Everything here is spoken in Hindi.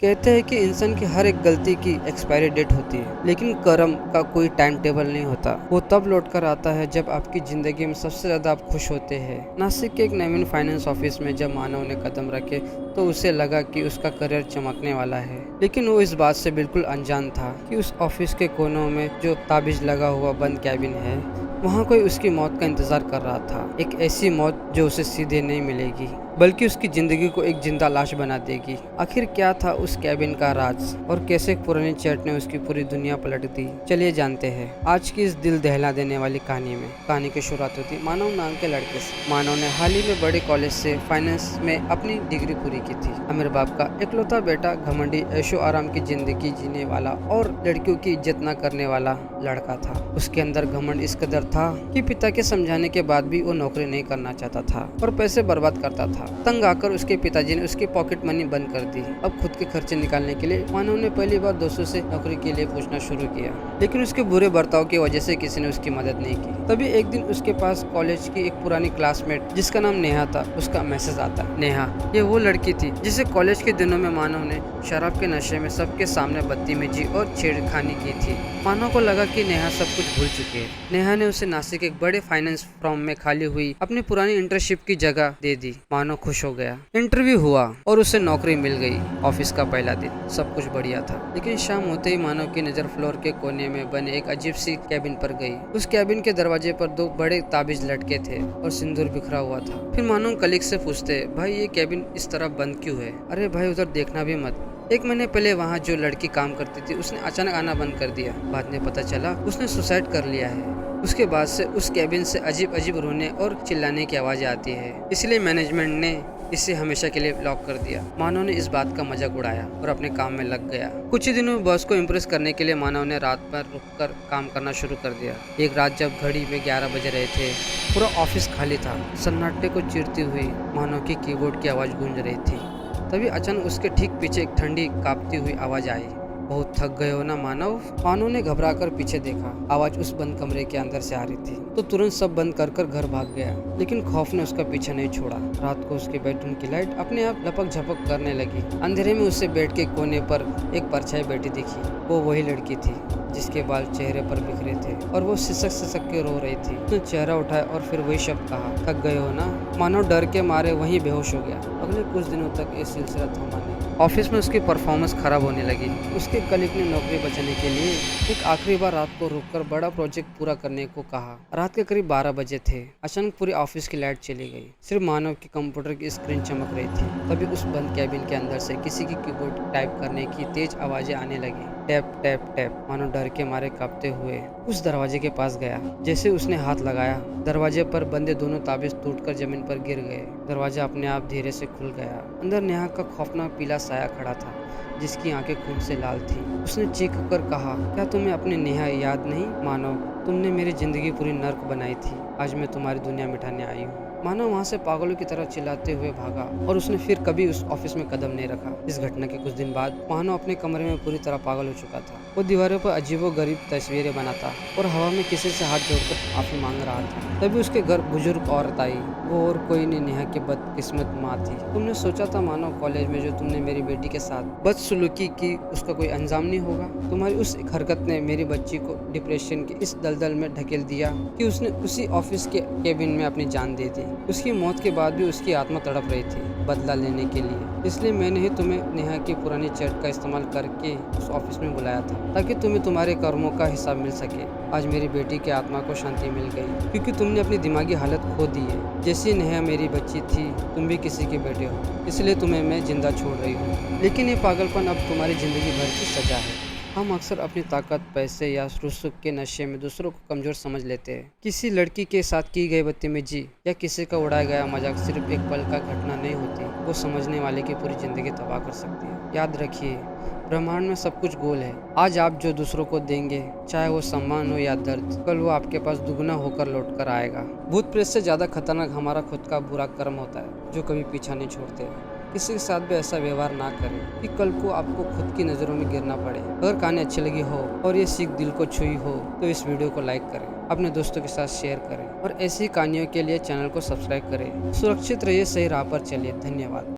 कहते हैं कि इंसान की हर एक गलती की एक्सपायरी डेट होती है, लेकिन कर्म का कोई टाइम टेबल नहीं होता। वो तब लौट कर आता है जब आपकी जिंदगी में सबसे ज्यादा आप खुश होते हैं। नासिक के एक नवीन फाइनेंस ऑफिस में जब मानव ने कदम रखे तो उसे लगा कि उसका करियर चमकने वाला है, लेकिन वो इस बात से बिल्कुल अनजान था कि उस ऑफिस के कोनों में जो ताबीज लगा हुआ बंद कैबिन है, वहाँ कोई उसकी मौत का इंतजार कर रहा था। एक ऐसी मौत जो उसे सीधे नहीं मिलेगी, बल्कि उसकी जिंदगी को एक जिंदा लाश बना देगी। आखिर क्या था उस कैबिन का राज, और कैसे एक पुरानी चैट ने उसकी पूरी दुनिया पलट दी, चलिए जानते हैं आज की इस दिल दहला देने वाली कहानी में। कहानी की शुरुआत होती मानव नाम के लड़के से। मानव ने हाल ही में बड़े कॉलेज से फाइनेंस में अपनी डिग्री पूरी की थी। अमीर बाप का इकलौता बेटा, घमंडी, ऐशो आराम की जिंदगी जीने वाला और लड़कियों की इज्जत न करने वाला लड़का था। उसके अंदर घमंड इस कदर था कि पिता के समझाने के बाद भी वो नौकरी नहीं करना चाहता था और पैसे बर्बाद करता था। तंग आकर उसके पिताजी ने उसकी पॉकेट मनी बंद कर दी। अब खुद के खर्चे निकालने के लिए मानव ने पहली बार दोस्तों से नौकरी के लिए पूछना शुरू किया, लेकिन उसके बुरे बर्ताव की वजह से किसी ने उसकी मदद नहीं की। तभी एक दिन उसके पास कॉलेज की एक पुरानी क्लासमेट जिसका नाम नेहा था, उसका मैसेज आता। नेहा ये वो लड़की थी जिसे कॉलेज के दिनों में मानव ने शराब के नशे में सबके सामने बदतमीजी और छेड़खानी की थी। मानव को लगा कि नेहा सब कुछ भूल चुकी है। नेहा ने उसे नासिक एक बड़े फाइनेंस फर्म में खाली हुई अपनी पुरानी इंटर्नशिप की जगह दे दी। मानव खुश हो गया। इंटरव्यू हुआ और उसे नौकरी मिल गई। ऑफिस का पहला दिन सब कुछ बढ़िया था, लेकिन शाम होते ही मानव की नजर फ्लोर के कोने में बने एक अजीब सी कैबिन पर गई। उस कैबिन के दरवाजे पर दो बड़े ताबीज लटके थे और सिंदूर बिखरा हुआ था। फिर मानव कलीग से पूछते, भाई ये कैबिन इस तरह बंद क्यों है? अरे भाई उधर देखना भी मत। एक महीने पहले वहाँ जो लड़की काम करती थी उसने अचानक आना बंद कर दिया। बाद में पता चला उसने सुसाइड कर लिया है। उसके बाद से उस कैबिन से अजीब अजीब रोने और चिल्लाने की आवाज़ आती है, इसलिए मैनेजमेंट ने इसे हमेशा के लिए लॉक कर दिया। मानव ने इस बात का मजाक उड़ाया और अपने काम में लग गया। कुछ ही दिनों में बॉस को इम्प्रेस करने के लिए मानव ने रात पर रुककर काम करना शुरू कर दिया। एक रात जब घड़ी में 11 बज रहे थे, पूरा ऑफिस खाली था। सन्नाटे को चीरती हुई मानव की कीबोर्ड की आवाज़ गूंज रही थी। तभी अचानक उसके ठीक पीछे एक ठंडी कांपती हुई आवाज़ आई। बहुत थक गए हो ना मानव? मानव ने घबराकर पीछे देखा। आवाज उस बंद कमरे के अंदर से आ रही थी, तो तुरंत सब बंद कर घर भाग गया। लेकिन खौफ ने उसका पीछा नहीं छोड़ा। रात को उसके बेडरूम की लाइट अपने आप लपक झपक करने लगी। अंधेरे में उसे बेड के कोने पर एक परछाई बैठी दिखी। वो वही लड़की थी जिसके बाल चेहरे पर बिखरे थे और वो सिसक सिसक के रो रही थी। उसने चेहरा उठाया और फिर वही शब्द कहा, थक गए हो ना? मानव डर के मारे वहीं बेहोश हो गया। अगले कुछ दिनों तक ये सिलसिला थमा नहीं। ऑफिस में उसकी परफॉर्मेंस खराब होने लगी। उसके कलीग ने नौकरी बचाने के लिए एक आखिरी बार रात को रुककर बड़ा प्रोजेक्ट पूरा करने को कहा। रात के करीब 12 बजे थे। अचानक पूरी ऑफिस की लाइट चली गई। सिर्फ मानव की कंप्यूटर की स्क्रीन चमक रही थी। तभी उस बंद कैबिन के अंदर से किसी की कीबोर्ड टाइप करने की तेज आवाजें आने लगी। Tap tap tap. मानव डर के मारे कांपते हुए उस दरवाजे के पास गया। जैसे उसने हाथ लगाया, दरवाजे पर बंदे दोनों ताबीज टूटकर जमीन पर गिर गए। दरवाजा अपने आप धीरे से खुल गया। अंदर नेहा का खौफनाक पीला साया खड़ा था, जिसकी आंखें खून से लाल थी। उसने चीख कर कहा, क्या तुम्हें अपनी नेहा याद नहीं? मानव, तुमने मेरी जिंदगी पूरी नर्क बनाई थी। आज मैं तुम्हारी दुनिया मिटाने आई हूँ। मानव वहाँ से पागलों की तरह चिल्लाते हुए भागा और उसने फिर कभी उस ऑफिस में कदम नहीं रखा। इस घटना के कुछ दिन बाद मानव अपने कमरे में पूरी तरह पागल हो चुका था। वो दीवारों पर अजीबोगरीब तस्वीरें बनाता और हवा में किसी से हाथ जोड़कर माफी मांग रहा था। तभी उसके घर बुजुर्ग औरत आई। वो और कोई नहीं, नेहा की बदकिस्मत माँ थी। तुमने सोचा था मानव, कॉलेज में जो तुमने मेरी बेटी के साथ बदसलूकी की उसका कोई अंजाम नहीं होगा? तुम्हारी उस एक हरकत ने मेरी बच्ची को डिप्रेशन के इस दलदल में ढकेल दिया कि उसने उसी ऑफिस के केबिन में अपनी जान दे दी। उसकी मौत के बाद भी उसकी आत्मा तड़प रही थी बदला लेने के लिए। इसलिए मैंने ही तुम्हें नेहा की पुरानी चैट का इस्तेमाल करके उस ऑफिस में बुलाया था, ताकि तुम्हें तुम्हारे कर्मों का हिसाब मिल सके। आज मेरी बेटी की आत्मा को शांति मिल गई, क्योंकि तुमने अपनी दिमागी हालत खो दी है। जैसी नेहा मेरी बच्ची थी, तुम भी किसी के बेटे हो, इसलिए तुम्हें मैं जिंदा छोड़ रही हूँ। लेकिन ये पागलपन अब तुम्हारी जिंदगी भर की सजा है। हम अक्सर अपनी ताकत, पैसे या सुख के नशे में दूसरों को कमजोर समझ लेते हैं। किसी लड़की के साथ की गई बदतमीजी या किसी का उड़ाया गया मजाक सिर्फ एक पल का घटना नहीं होती, वो समझने वाले की पूरी जिंदगी तबाह कर सकती है। याद रखिए, ब्रह्मांड में सब कुछ गोल है। आज आप जो दूसरों को देंगे, चाहे वो सम्मान हो या दर्द, कल वो आपके पास दुगना होकर लौट कर आएगा। भूत प्रेत से ज्यादा खतरनाक हमारा खुद का बुरा कर्म होता है, जो कभी पीछा नहीं छोड़ते। किसी के साथ भी ऐसा व्यवहार ना करें कि कल को आपको खुद की नज़रों में गिरना पड़े। अगर कहानी अच्छी लगी हो और ये सीख दिल को छुई हो तो इस वीडियो को लाइक करें, अपने दोस्तों के साथ शेयर करें और ऐसी कहानियों के लिए चैनल को सब्सक्राइब करें। सुरक्षित रहिए, सही राह पर चलिए। धन्यवाद।